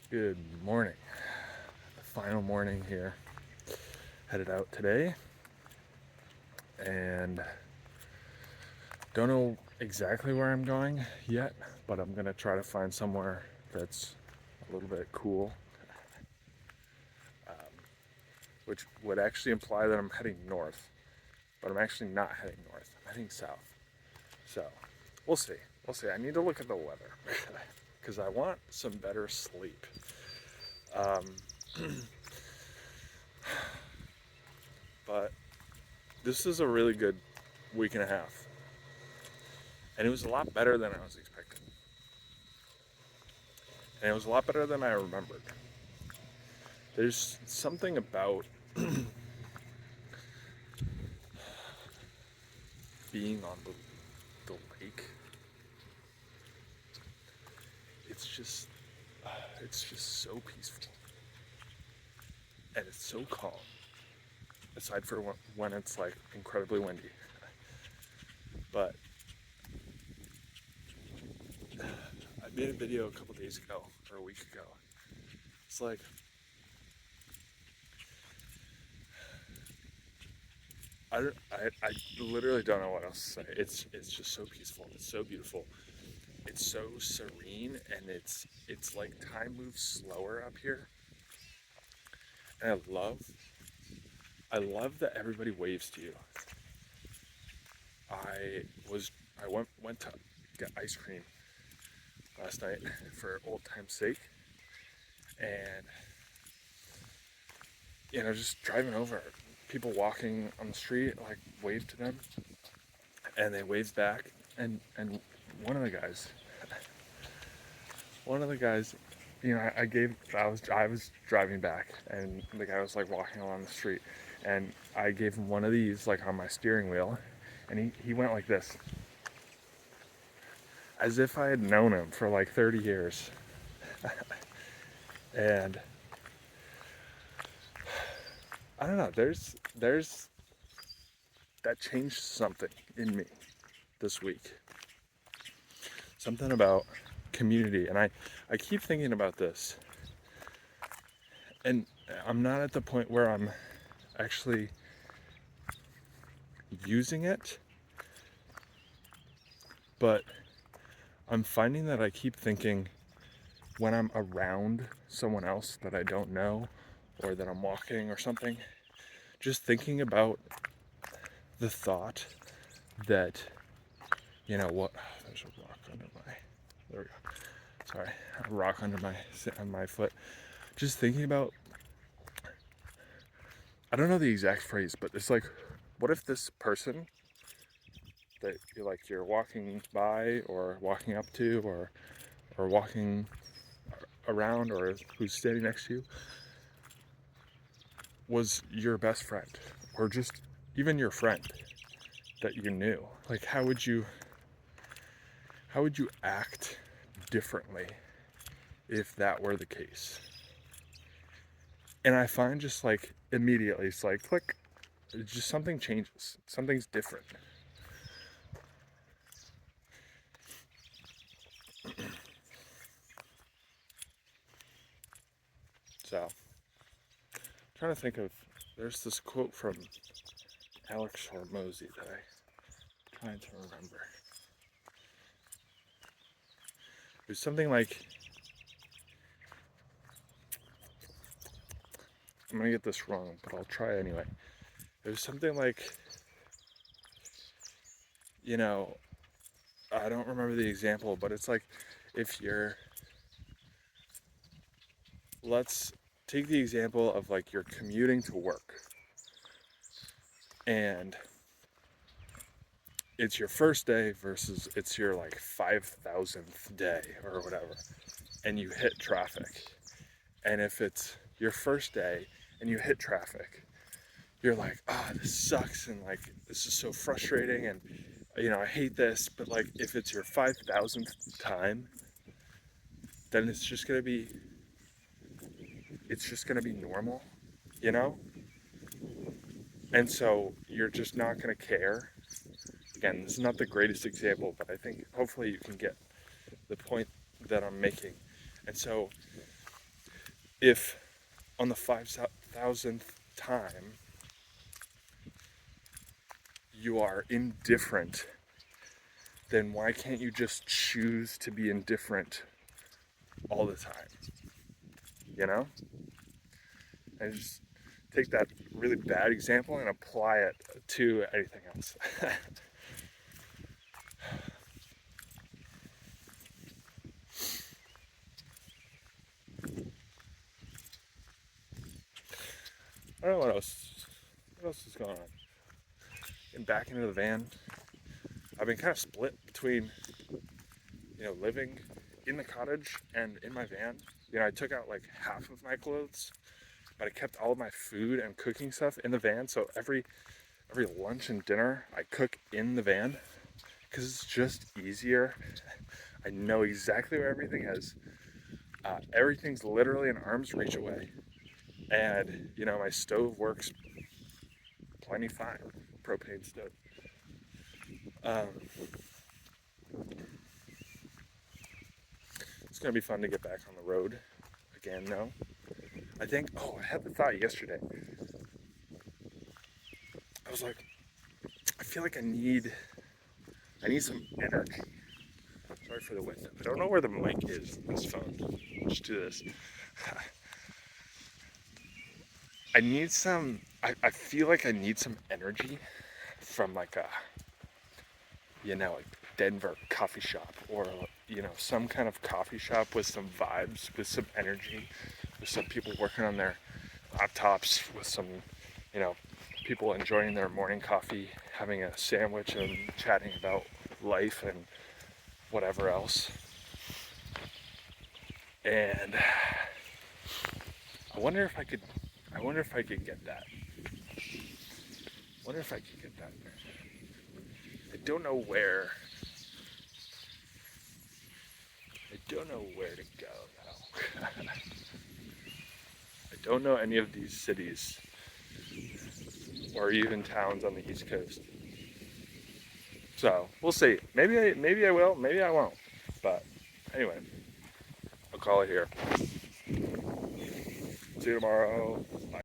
Good morning. The final morning here. Headed out today and don't know exactly where I'm going yet, but I'm gonna try to find somewhere that's a little bit cool, um, which would actually imply that I'm heading north, but I'm actually not heading north. I'm heading south. So we'll see. We'll see. I need to look at the weather because I want some better sleep. Um, but this is a really good week and a half, and it was a lot better than I was expecting, and it was a lot better than I remembered. There's something about being on the lake. It's just, it's just so peaceful, and it's so calm. Aside for when it's like incredibly windy, but I made a video a couple days ago or a week ago. It's like I literally don't know what else to say. It's just so peaceful. It's so beautiful. It's so serene, and it's like time moves slower up here. And I love that everybody waves to you. I was I went to get ice cream last night for old time's sake, and just driving over, people walking on the street like waved to them, and they waved back, and one of the guys, one of the guys, I was driving back, and the guy was like walking along the street, and I gave him one of these like on my steering wheel, and he went like this, as if I had known him for like 30 years. And I don't know, there's that changed something in me this week. Something about community, and I keep thinking about this, and I'm not at the point where I'm actually using it, but I'm finding that I keep thinking when I'm around someone else that I don't know, or that I'm walking or something, just thinking about the thought that, what, there's a rock under my, there we go. Sorry, a rock under my foot. Just thinking about, I don't know the exact phrase, but it's like, what if this person that you're walking by or walking up to or walking around, or who's standing next to you, was your best friend, or just even your friend that you knew? Like, how would you act differently if that were the case? And I find just like immediately it's like click, it's just something changes, something's different. So I'm trying to think of, there's this quote from Alex Hormozy that I'm trying to remember. It was something like, I'm gonna get this wrong, but I'll try anyway. It was something like, I don't remember the example, but it's like, if you're, let's take the example of like you're commuting to work, and it's your first day versus it's your like 5,000th day or whatever, and you hit traffic. And if it's your first day and you hit traffic, you're like, this sucks, and like this is so frustrating, and I hate this. But like, if it's your 5,000th time, then it's just gonna be normal, you know. And so you're just not gonna care. Again, this is not the greatest example, but I think hopefully you can get the point that I'm making. And so if on the 5,000th time you are indifferent, then why can't you just choose to be indifferent all the time? You know? And just take that really bad example and apply it to anything else. I don't know what else. What else is going on? Getting back into the van. I've been kind of split between, living in the cottage and in my van. I took out like half of my clothes, but I kept all of my food and cooking stuff in the van. So every lunch and dinner I cook in the van because it's just easier. I know exactly where everything is. Everything's literally an arm's reach away, and my stove works plenty fine. Propane stove. Um, it's gonna be fun to get back on the road again. No, I think. Oh, I had the thought yesterday. I was like, I feel like I need some energy. Sorry for the wind. I don't know where the mic is on this phone. Just do this. I feel like I need some energy from like a, like Denver coffee shop, or, some kind of coffee shop with some vibes, with some energy, with some people working on their laptops, with some, you know, people enjoying their morning coffee, having a sandwich and chatting about life and whatever else. And I wonder if I could get that. I don't know where. I don't know where to go now. I don't know any of these cities or even towns on the East Coast. So we'll see. Maybe I will. Maybe I won't. But anyway, I'll call it here. See you tomorrow. Bye.